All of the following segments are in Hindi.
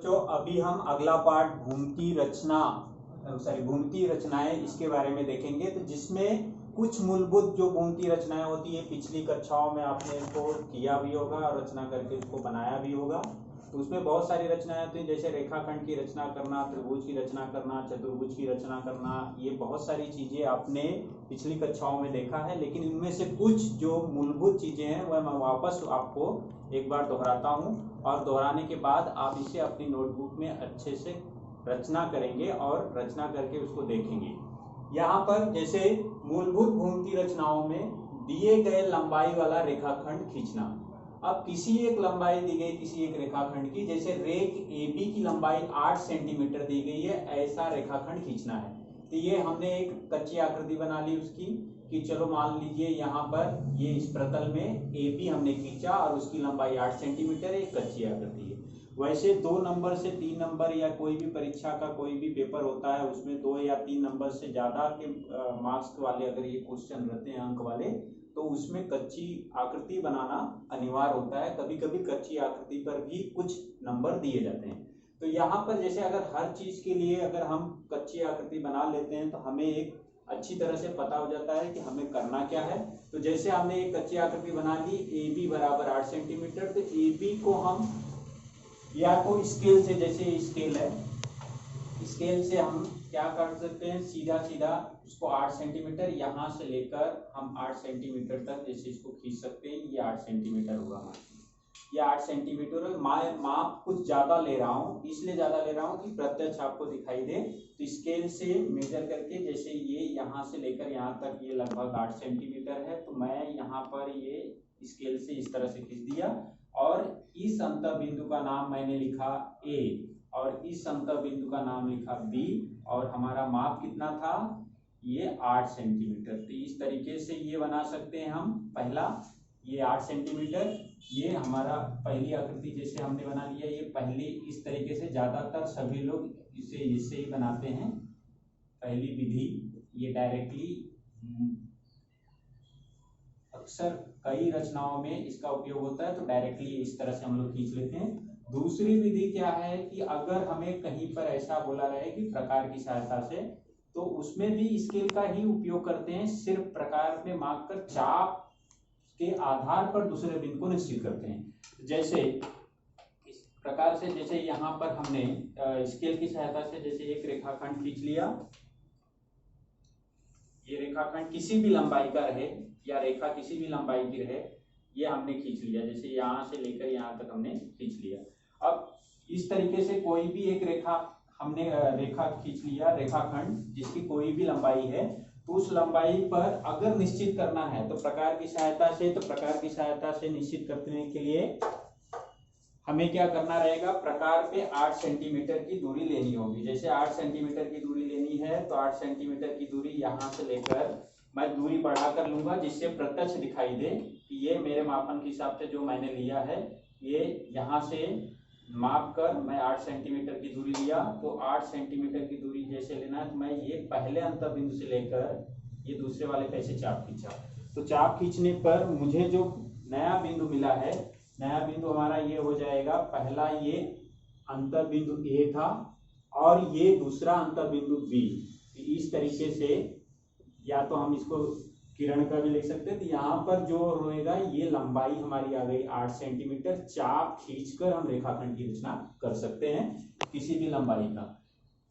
तो अभी हम अगला पार्ट घूमती रचनाएं इसके बारे में देखेंगे। तो जिसमें कुछ मूलभूत जो घूमती रचनाएं होती है, पिछली कक्षाओं में आपने इसको किया भी होगा और रचना करके इसको बनाया भी होगा। तो उसमें बहुत सारी रचनाएं होती हैं, जैसे रेखाखंड की रचना करना, त्रिभुज की रचना करना, चतुर्भुज की रचना करना। ये बहुत सारी चीजें आपने पिछली कक्षाओं में देखा है, लेकिन इनमें से कुछ जो मूलभूत चीजें हैं वह मैं वापस आपको एक बार दोहराता हूँ, और दोहराने के बाद आप इसे अपनी नोटबुक में अच्छे से रचना करेंगे और रचना करके उसको देखेंगे। यहाँ पर जैसे मूलभूत घूमती रचनाओं में दिए गए लंबाई वाला रेखाखंड खींचना। अब किसी एक लंबाई दी गई किसी एक रेखाखंड की, जैसे रेख AB की लंबाई 8 सेंटीमीटर दी गई है, ऐसा रेखाखंड खींचना है। तो ये हमने एक कच्ची आकृति बना ली उसकी, कि चलो मान लीजिए यहाँ पर ये इस प्रतल में AB हमने खींचा और उसकी लंबाई 8 सेंटीमीटर है, एक कच्ची आकृति है। वैसे 2 नंबर से 3 नंबर या कोई भी परीक्षा का कोई भी पेपर होता है, उसमें 2 या 3 नंबर से ज्यादा के मार्क्स वाले अगर ये क्वेश्चन रहते हैं अंक वाले, तो उसमें कच्ची आकृति बनाना अनिवार्य होता है। कभी कभी कच्ची आकृति पर भी कुछ नंबर दिए जाते हैं। तो यहाँ पर जैसे अगर हर चीज के लिए अगर हम कच्ची आकृति बना लेते हैं तो हमें एक अच्छी तरह से पता हो जाता है कि हमें करना क्या है। तो जैसे हमने एक कच्ची आकृति बना ली, AB बराबर 8 सेंटीमीटर, तो AB को हम या तो स्केल से, जैसे स्केल है, स्केल से हम क्या कर सकते हैं, सीधा सीधा उसको 8 सेंटीमीटर यहाँ से लेकर हम 8 सेंटीमीटर तक जैसे इसको खींच सकते हैं। ये 8 सेंटीमीटर होगा, ये 8 सेंटीमीटर। माप कुछ ज्यादा ले रहा हूँ, इसलिए ज्यादा ले रहा हूँ कि प्रत्यक्ष आपको दिखाई दे। तो स्केल से मेजर करके, जैसे ये यहाँ से लेकर यहाँ तक ये लगभग 8 सेंटीमीटर है, तो मैं यहाँ पर ये स्केल से इस तरह से खींच दिया, और इस अंतर बिंदु का नाम मैंने लिखा A और इस अंतर बिंदु का नाम लिखा B, और हमारा माप कितना था, ये 8 सेंटीमीटर। तो इस तरीके से ये बना सकते हैं हम। पहला ये 8 सेंटीमीटर, ये हमारा पहली आकृति जैसे हमने बना लिया। ये पहली इस तरीके से ज्यादातर सभी लोग इसे इससे ही बनाते हैं, पहली विधि। ये डायरेक्टली अक्सर कई रचनाओं में इसका उपयोग होता है, तो डायरेक्टली इस तरह से हम लोग खींच लेते हैं। दूसरी विधि क्या है कि अगर हमें कहीं पर ऐसा बोला रहे कि प्रकार की सहायता से, तो उसमें भी स्केल का ही उपयोग करते हैं। सिर्फ प्रकार में माप कर चाप के आधार पर दूसरे बिंदु को निश्चित करते हैं। जैसे इस प्रकार से, जैसे यहाँ पर हमने स्केल की सहायता से जैसे एक रेखाखंड खींच लिया। ये रेखाखंड किसी भी लंबाई का रहे या रेखा किसी भी लंबाई की रहे, ये हमने खींच लिया। जैसे यहाँ से लेकर यहाँ तक हमने खींच लिया। अब इस तरीके से कोई भी एक रेखा हमने रेखा खींच लिया, रेखाखंड जिसकी कोई भी लंबाई है, तो उस लंबाई पर अगर निश्चित करना है तो प्रकार की सहायता से, तो प्रकार की सहायता से निश्चित करने के लिए हमें क्या करना रहेगा, प्रकार पे 8 सेंटीमीटर की दूरी लेनी होगी। जैसे 8 सेंटीमीटर की दूरी लेनी है, तो 8 सेंटीमीटर की दूरी यहाँ से लेकर मैं दूरी बढ़ा कर लूंगा, जिससे प्रत्यक्ष दिखाई दे कि ये मेरे मापन के हिसाब से जो मैंने लिया है, ये यहाँ से माप कर मैं 8 सेंटीमीटर की दूरी लिया। तो 8 सेंटीमीटर की दूरी जैसे लेना है, तो मैं ये पहले अंतर बिंदु से लेकर ये दूसरे वाले पे ऐसे चाप खींचा। तो चाप खींचने पर मुझे जो नया बिंदु मिला है, नया बिंदु हमारा ये हो जाएगा, पहला ये अंतर बिंदु A था और ये दूसरा अंतर बिंदु B। इस तरीके से या तो हम इसको किरण का भी लिख सकते हैं। तो यहाँ पर जो रहेगा, ये लंबाई हमारी आ गई 8 सेंटीमीटर। चाप खींचकर हम रेखाखंड की रचना कर सकते हैं किसी भी लंबाई का।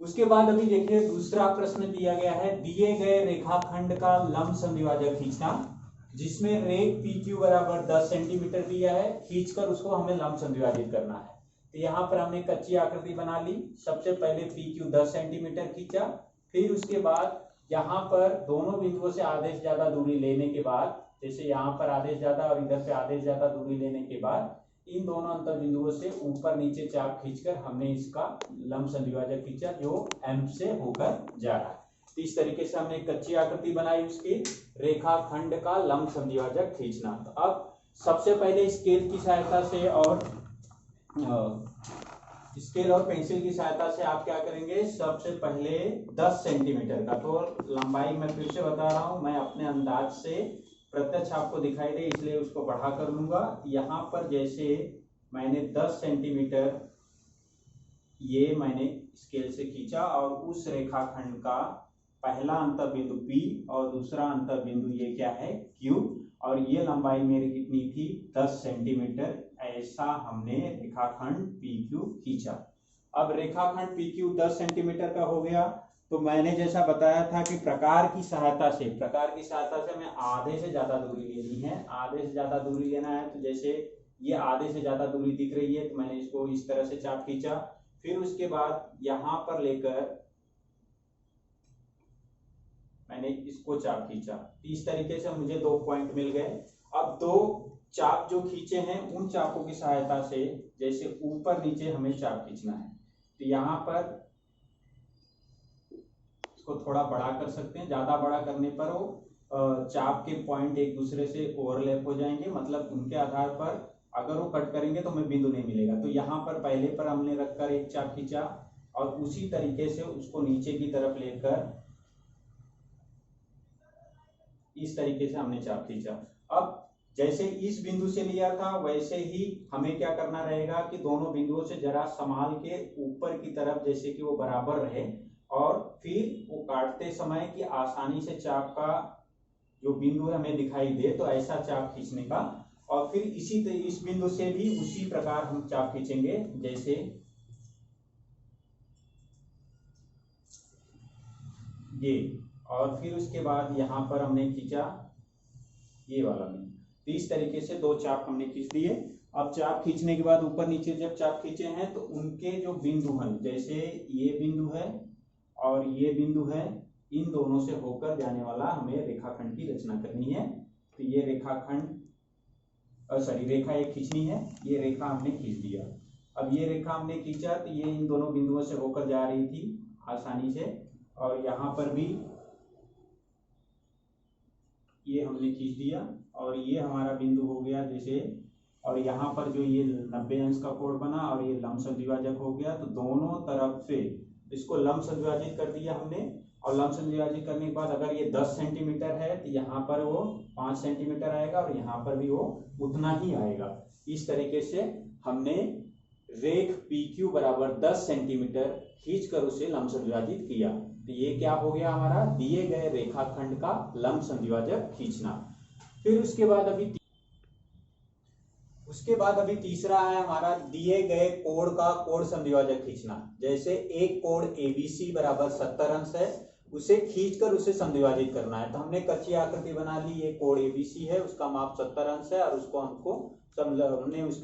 उसके बाद अभी देखिए दूसरा प्रश्न दिया गया है, दिए गए रेखाखंड का लंब समद्विभाजक खींचना, जिसमें रेख PQ बराबर 10 सेंटीमीटर दिया है, खींचकर उसको हमें लंब समद्विभाजित करना है। तो यहाँ पर हमने कच्ची आकृति बना ली। सबसे पहले PQ 10 सेंटीमीटर खींचा, फिर उसके बाद यहाँ पर दोनों बिंदुओं से आधे से ज्यादा दूरी लेने के बाद, जैसे यहाँ पर आधे से ज्यादा और इधर से आधे से ज्यादा दूरी लेने के बाद, इन दोनों अंतर बिंदुओं से ऊपर नीचे चाप खींचकर हमने इसका लंब समद्विभाजक खींचा, जो M से होकर जा रहा है। तो इस तरीके से हमने कच्ची आकृति बनाई, उसकी रेखाखंड का लंब समद्विभाजक खींचना। तो अब सबसे पहले स्केल की सहायता से और स्केल और पेंसिल की सहायता से आप क्या करेंगे, सबसे पहले 10 सेंटीमीटर का, तो लंबाई मैं फिर से बता रहा हूं, मैं अपने अंदाज से प्रत्यक्ष आपको दिखाई दे इसलिए उसको बढ़ा कर लूंगा। यहाँ पर जैसे मैंने 10 सेंटीमीटर ये मैंने स्केल से खींचा और उस रेखाखंड का पहला अंतर बिंदु P और दूसरा अंतर बिंदु ये क्या है Q, और ये लंबाई मेरी कितनी थी 10 सेंटीमीटर। ऐसा हमने रेखाखंड PQ खींचा। अब रेखाखंड PQ 10 सेंटीमीटर का हो गया, तो मैंने जैसा बताया था कि प्रकार की सहायता से हमें आधे से ज्यादा दूरी लेनी है। आधे से ज्यादा दूरी लेना है तो जैसे ये आधे से ज्यादा दूरी दिख रही है, तो मैंने इसको इस तरह से चाप खींचा। फिर उसके बाद यहां पर लेकर मैंने इसको चाप खींचा। इस तरीके से मुझे 2 पॉइंट मिल गए। अब 2 चाप जो खींचे हैं उन चापों की सहायता से जैसे ऊपर नीचे हमें चाप खींचना है, तो यहाँ पर इसको थोड़ा बड़ा कर सकते हैं। ज्यादा बड़ा करने पर वो चाप के पॉइंट एक दूसरे से ओवरलैप हो जाएंगे, मतलब उनके आधार पर अगर वो कट करेंगे तो हमें बिंदु नहीं मिलेगा। तो यहाँ पर पहले पर हमने रखकर एक चाप खींचा और उसी तरीके से उसको नीचे की तरफ लेकर इस तरीके से हमने चाप खींचा। अब जैसे इस बिंदु से लिया था वैसे ही हमें क्या करना रहेगा कि दोनों बिंदुओं से जरा संभाल के ऊपर की तरफ जैसे कि वो बराबर रहे, और फिर वो काटते समय कि आसानी से चाप का जो बिंदु है हमें दिखाई दे, तो ऐसा चाप खींचने का। और फिर इस बिंदु से भी उसी प्रकार हम चाप खींचेंगे जैसे ये, और फिर उसके बाद यहाँ पर हमने खींचा ये वाला बिंदु। तो इस तरीके से 2 चाप हमने खींच दिए। अब चाप खींचने के बाद ऊपर नीचे जब चाप खींचे हैं तो उनके जो बिंदु हैं, जैसे ये बिंदु है और ये बिंदु है, इन दोनों से होकर जाने वाला हमें रेखाखंड की रचना करनी है। तो ये रेखाखंड रेखा एक खींचनी है। ये रेखा हमने खींच दिया। अब ये रेखा हमने खींचा तो ये इन दोनों बिंदुओं से होकर जा रही थी आसानी से, और यहाँ पर भी ये हमने खींच दिया और ये हमारा बिंदु हो गया जैसे, और यहाँ पर जो ये 90 अंश का कोण बना और ये लंबसम द्विभाजक हो गया। तो दोनों तरफ से इसको लंबसम द्विभाजित कर दिया हमने, और लंबसम द्विभाजित करने के बाद अगर ये 10 सेंटीमीटर है तो यहाँ पर वो 5 सेंटीमीटर आएगा और यहाँ पर भी वो उतना ही आएगा। इस तरीके से हमने रेख PQ बराबर 10 सेंटीमीटर खींचकर उसे लंबसम द्विभाजित किया। तो ये क्या हो गया हमारा दिए गए रेखाखंड का लंबसम द्विभाजक खींचना। फिर उसके बाद अभी तीसरा है हमारा दिए गए कोण का कोण समद्विभाजक खींचना। जैसे एक कोण ABC बराबर 70 अंश है, उसे खींचकर उसे समद्विभाजित करना है। तो हमने कच्ची आकृति बना ली। ये कोण ABC है, उसका माप 70 अंश है और उसको हमने उस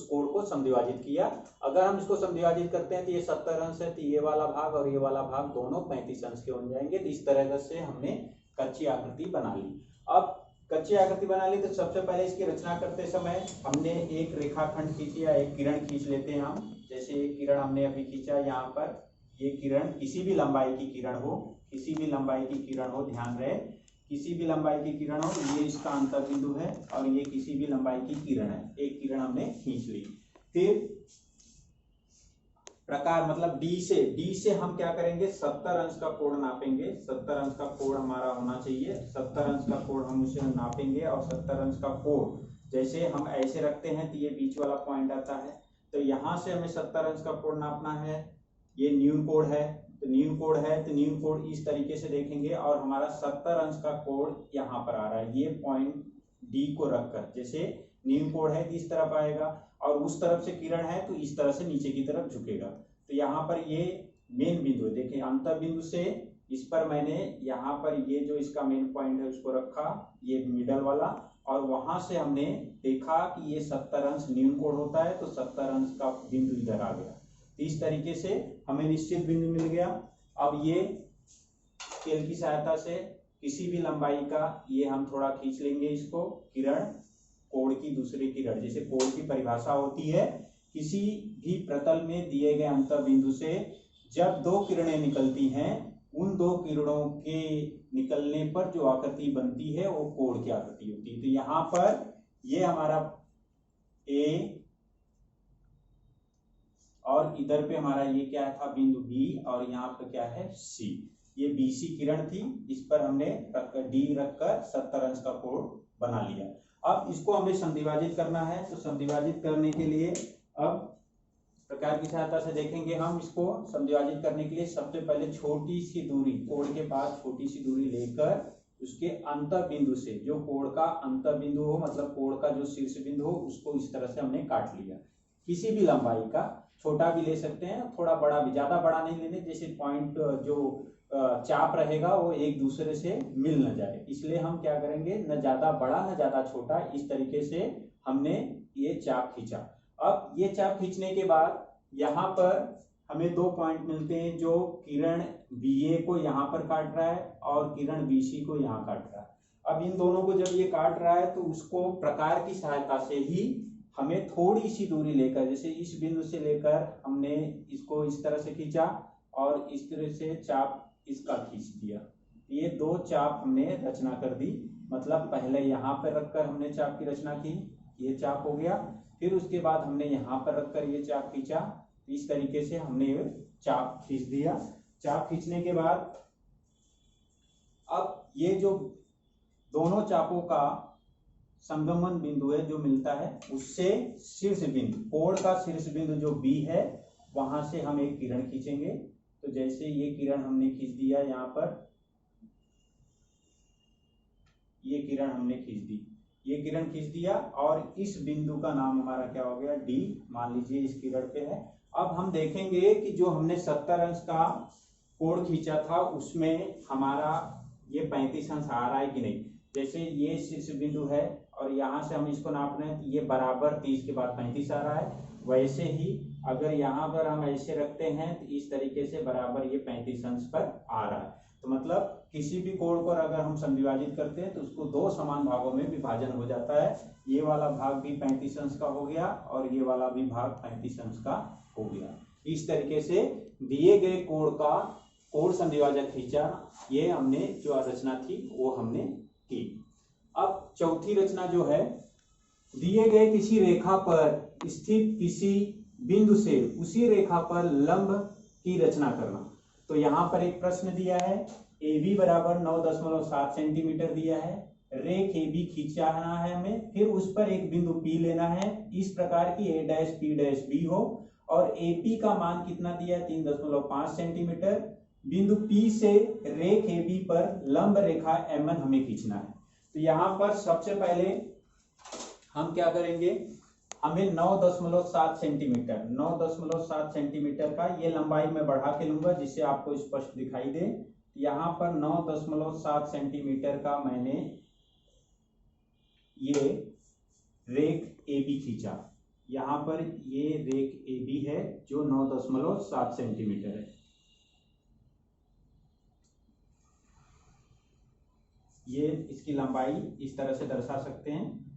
कोण को समद्विभाजित किया। अगर हम इसको समद्विभाजित करते हैं तो ये 70 अंश है, तो ये वाला भाग और ये वाला भाग दोनों 35 अंश के बन जाएंगे। तो इस तरह से हमने कच्ची आकृति बना ली। अब कच्ची आकृति बना ली तो सबसे पहले इसकी रचना करते समय हमने एक रेखाखंड खींची या एक किरण खींच लेते हैं हम। जैसे एक किरण हमने अभी खींचा, यहाँ पर ये किरण किसी भी लंबाई की किरण हो, ध्यान रहे किसी भी लंबाई की किरण हो, ये इसका अंतर बिंदु है और ये किसी भी लंबाई की किरण है। एक किरण हमने खींच ली। फिर प्रकार मतलब D से हम क्या करेंगे 70 अंश का कोण नापेंगे। 70 अंश का कोण हमारा होना चाहिए। 70 अंश का कोण हम उसे नापेंगे और 70 अंश का कोण जैसे हम ऐसे रखते हैं तो ये बीच वाला पॉइंट आता है। तो यहाँ से हमें 70 अंश का कोण नापना है। ये न्यून कोण है, तो न्यून कोण इस तरीके से देखेंगे और हमारा 70 अंश का कोण यहाँ पर आ रहा है। ये पॉइंट D को रखकर जैसे न्यून कोण है इस तरफ आएगा और उस तरफ से किरण है तो इस तरह से नीचे की तरफ झुकेगा। तो यहाँ पर ये मेन बिंदु है। देखिए अंतर बिंदु से इस पर मैंने यहाँ पर ये जो इसका मेन पॉइंट है उसको रखा, ये मिडल वाला, और वहां से हमने देखा कि ये 70 अंश न्यून कोण होता है, तो 70 अंश का बिंदु इधर आ गया। तो इस तरीके से हमें निश्चित बिंदु मिल गया। अब ये स्केल की सहायता से किसी भी लंबाई का ये हम थोड़ा खींच लेंगे इसको, किरण कोण की दूसरी किरण। जैसे कोण की परिभाषा होती है किसी भी प्रतल में दिए गए अंतर बिंदु से जब 2 किरणें निकलती हैं, उन 2 किरणों के निकलने पर जो आकृति बनती है वो कोण की आकृति होती है। तो यहाँ पर ये हमारा A और इधर पे हमारा ये क्या था बिंदु B और यहाँ पे क्या है C। ये BC किरण थी, इस पर हमने D रखकर 70 अंश का कोण बना लिया। अब इसको हमें समद्विभाजित करना है। तो समद्विभाजित करने के लिए अब प्रकार की सहायता से देखेंगे हम इसको समविभाजित करने के लिए सबसे पहले छोटी सी दूरी, कोण के पास छोटी सी दूरी लेकर उसके अंत बिंदु से, जो कोण का अंत बिंदु हो मतलब कोण का जो शीर्ष बिंदु हो उसको इस तरह से हमने काट लिया। किसी भी लंबाई का, छोटा भी ले सकते हैं थोड़ा बड़ा भी, ज्यादा बड़ा नहीं लेने, जैसे पॉइंट जो चाप रहेगा वो एक दूसरे से मिल न जाए, इसलिए हम क्या करेंगे न ज्यादा बड़ा न ज्यादा छोटा, इस तरीके से हमने ये चाप खींचा। अब ये चाप खींचने के बाद यहाँ पर हमें दो पॉइंट मिलते हैं, जो किरण BA को यहाँ पर काट रहा है और किरण BC को यहाँ काट रहा है। अब इन दोनों को जब ये काट रहा है तो उसको प्रकार की सहायता से ही हमें थोड़ी सी दूरी लेकर, जैसे इस बिंदु से लेकर हमने इसको इस तरह से खींचा और इस तरह से चाप इसका खींच दिया। ये दो चाप हमने रचना कर दी, मतलब पहले यहाँ पर रखकर हमने चाप की रचना की, ये चाप हो गया, फिर उसके बाद हमने यहाँ पर रखकर ये चाप खींचा, इस तरीके से हमने चाप खींच दिया। चाप खींचने के बाद अब ये जो दोनों चापों का संगमन बिंदु है जो मिलता है, उससे शीर्ष बिंदु, कोण का शीर्ष बिंदु जो B है वहां से हम एक किरण खींचेंगे। तो जैसे ये किरण हमने खींच दिया, यहाँ पर ये किरण हमने खींच दी, ये किरण खींच दिया और इस बिंदु का नाम हमारा क्या हो गया, D मान लीजिए इस किरण पे है। अब हम देखेंगे कि जो हमने 70 अंश का कोण खींचा था उसमें हमारा ये 35 अंश आ रहा है कि नहीं। जैसे ये शीर्ष बिंदु है और यहाँ से हम इसको नाप रहे हैं, ये बराबर 30 के बाद 35 आ रहा है। वैसे ही अगर यहाँ पर हम ऐसे रखते हैं तो इस तरीके से बराबर ये 35 अंश पर आ रहा है। तो मतलब किसी भी कोण पर अगर हम समविभाजित करते हैं तो उसको दो समान भागों में विभाजन हो जाता है। ये वाला भाग भी 35 अंश का हो गया और ये वाला भी भाग 35 अंश का हो गया। इस तरीके से दिए गए कोण का कोण समद्विभाजक खींचा, ये हमने जो रचना थी वो हमने की। अब चौथी रचना जो है, दिए गए किसी रेखा पर स्थित किसी बिंदु से उसी रेखा पर लंब की रचना करना। तो यहाँ पर एक प्रश्न दिया है, AB बराबर 9.7 सेंटीमीटर दिया है, रेख AB खींचाना है हमें, फिर उस पर एक बिंदु P लेना है, इस प्रकार की A', P', B हो और AP का मान कितना दिया है 3.5 सेंटीमीटर। बिंदु P से रेख AB पर लंब रेखा MN हमें खींचना है। तो यहाँ पर सबसे पहले हम क्या करेंगे, हमें 9.7 सेंटीमीटर 9.7 सेंटीमीटर का ये लंबाई मैं बढ़ा के लूंगा जिससे आपको स्पष्ट दिखाई दे। यहाँ पर 9.7 सेंटीमीटर का मैंने ये रेख AB खींचा। यहाँ पर ये रेख AB है जो 9.7 सेंटीमीटर है। ये इसकी लंबाई इस तरह से दर्शा सकते हैं।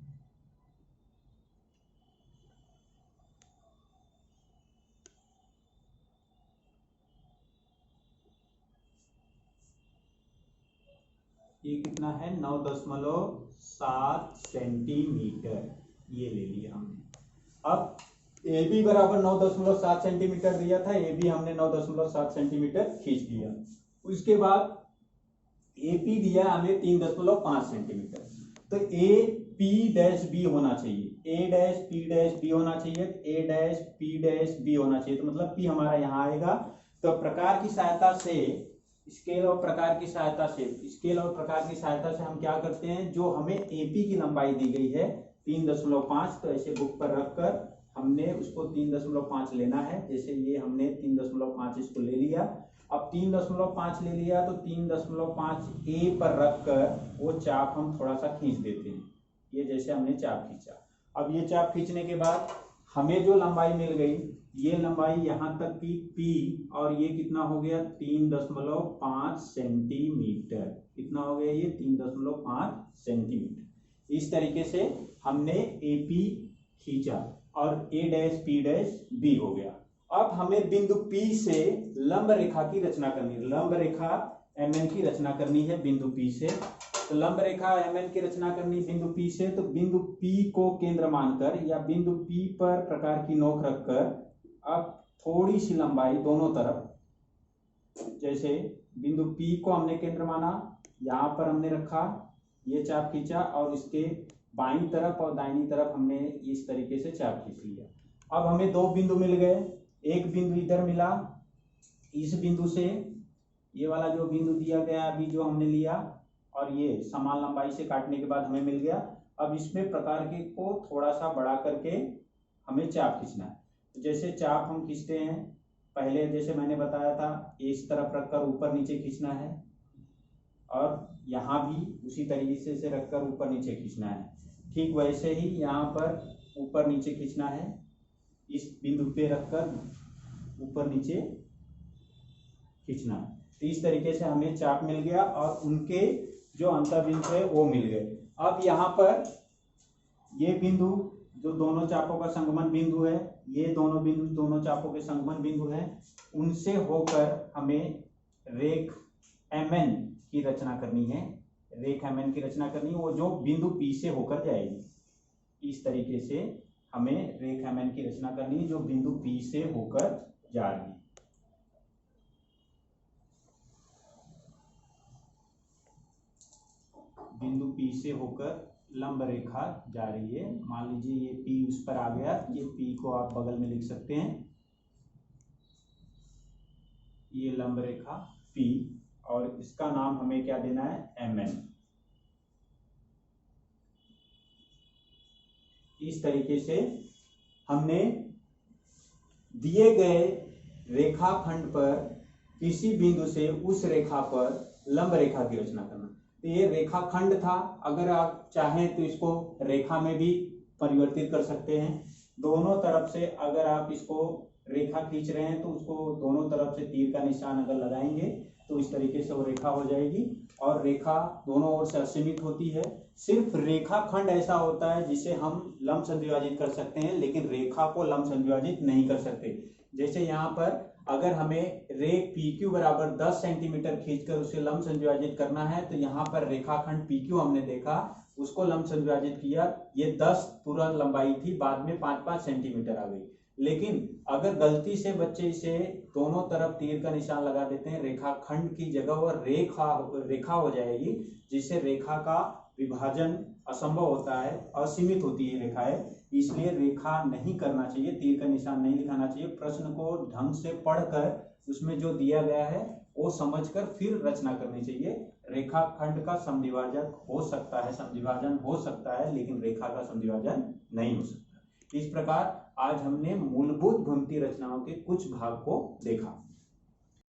ये कितना है 9.7 सेंटीमीटर, ये ले लिया हमने। अब AB बराबर 9.7 सेंटीमीटर दिया था, AB हमने 9.7 सेंटीमीटर खींच दिया। उसके बाद AP दिया हमें 3.5 सेंटीमीटर। तो AP'B होना चाहिए, A', P', B होना चाहिए, A', P', B होना चाहिए। तो मतलब P हमारा यहाँ आएगा। तो प्रकार की सहायता से, स्केल और प्रकार की सहायता से, स्केल और प्रकार की सहायता से हम क्या करते हैं, जो हमें AP की लंबाई दी गई है 3.5, तो ऐसे बुक पर रखकर हमने उसको 3.5 लेना है। जैसे ये हमने 3.5 इसको ले लिया। अब 3.5 ले लिया तो 3.5 A पर रखकर वो चाप हम थोड़ा सा खींच देते हैं। ये जैसे हमने चाप खींचा। अब ये चाप खींचने के बाद हमें जो लंबाई मिल गई, ये लंबाई यहाँ तक की P, और ये कितना हो गया 3.5 सेंटीमीटर। कितना हो गया ये 3.5 सेंटीमीटर। इस तरीके से हमने AP खींचा और A', P', B हो गया। अब हमें बिंदु P से लंब रेखा की रचना करनी है, लंब रेखा MN की रचना करनी है बिंदु P से। तो लंब रेखा MN की रचना करनी बिंदु P से, तो बिंदु P को केंद्र मानकर या बिंदु P पर प्रकार की नोक रखकर अब थोड़ी सी लंबाई दोनों तरफ, जैसे बिंदु P को हमने केंद्र माना, यहाँ पर हमने रखा, ये चाप खींचा और इसके बाईं तरफ और दाहिनी तरफ हमने इस तरीके से चाप खींच लिया। अब हमें दो बिंदु मिल गए, एक बिंदु इधर मिला, इस बिंदु से ये वाला जो बिंदु दिया गया अभी जो हमने लिया, और ये समान लंबाई से काटने के बाद हमें मिल गया। अब इसमें प्रकार के को थोड़ा सा बढ़ा करके हमें चाप खींचना है। तो जैसे चाप हम खींचते हैं, पहले जैसे मैंने बताया था इस तरफ रखकर ऊपर नीचे खींचना है, और यहाँ भी उसी तरीके से रखकर ऊपर नीचे खींचना है। ठीक वैसे ही यहाँ पर ऊपर नीचे खींचना है, इस बिंदु पे रखकर ऊपर नीचे खींचना है। तो इस तरीके से हमें चाप मिल गया और उनके जो अंतर बिंदु है वो मिल गए। अब यहाँ पर ये बिंदु जो दोनों चापों का संगमन बिंदु है, ये दोनों बिंदु दोनों चापों के संगमन बिंदु है, उनसे होकर हमें रेख MN की रचना करनी है। रेख MN की रचना करनी है, वो जो बिंदु P से होकर जाएगी। इस तरीके से हमें रेख MN की रचना करनी है जो बिंदु P से होकर जा रही है। बिंदु P से होकर लंब रेखा जा रही है। मान लीजिए ये P उस पर आ गया, ये P को आप बगल में लिख सकते हैं, ये लंब रेखा P, और इसका नाम हमें क्या देना है, MN। इस तरीके से हमने दिए गए रेखाखंड पर किसी बिंदु से उस रेखा पर लंब रेखा की रचना करना। तो ये रेखाखंड था, अगर आप चाहें तो इसको रेखा में भी परिवर्तित कर सकते हैं। दोनों तरफ से अगर आप इसको रेखा खींच रहे हैं तो उसको दोनों तरफ से तीर का निशान अगर लगाएंगे तो इस तरीके से वो रेखा हो जाएगी, और रेखा दोनों ओर से असीमित होती है। सिर्फ रेखाखंड ऐसा होता है जिसे हम लंब संद्विभाजित कर सकते हैं, लेकिन रेखा को लंब संद्विभाजित नहीं कर सकते। जैसे यहाँ पर अगर हमें रेख PQ बराबर 10 सेंटीमीटर खींचकर उसे लंब संद्विभाजित करना है, तो यहाँ पर रेखाखंड PQ हमने देखा, उसको लंब संद्विभाजित किया, ये 10 पूरा लंबाई थी, बाद में 5-5 सेंटीमीटर आ गई। लेकिन अगर गलती से बच्चे इसे दोनों तरफ तीर का निशान लगा देते हैं, रेखाखंड की जगह वह रेखा हो जाएगी, जिससे रेखा का विभाजन असंभव होता है, असीमित होती है रेखाएं। इसलिए रेखा नहीं करना चाहिए, तीर का निशान नहीं दिखाना चाहिए। प्रश्न को ढंग से पढ़कर उसमें जो दिया गया है वो समझकर फिर रचना करनी चाहिए। रेखाखंड का समद्विभाजन हो सकता है, लेकिन रेखा का समद्विभाजन नहीं हो सकता। इस प्रकार आज हमने मूलभूत भूमितीय रचनाओं के कुछ भाग को देखा।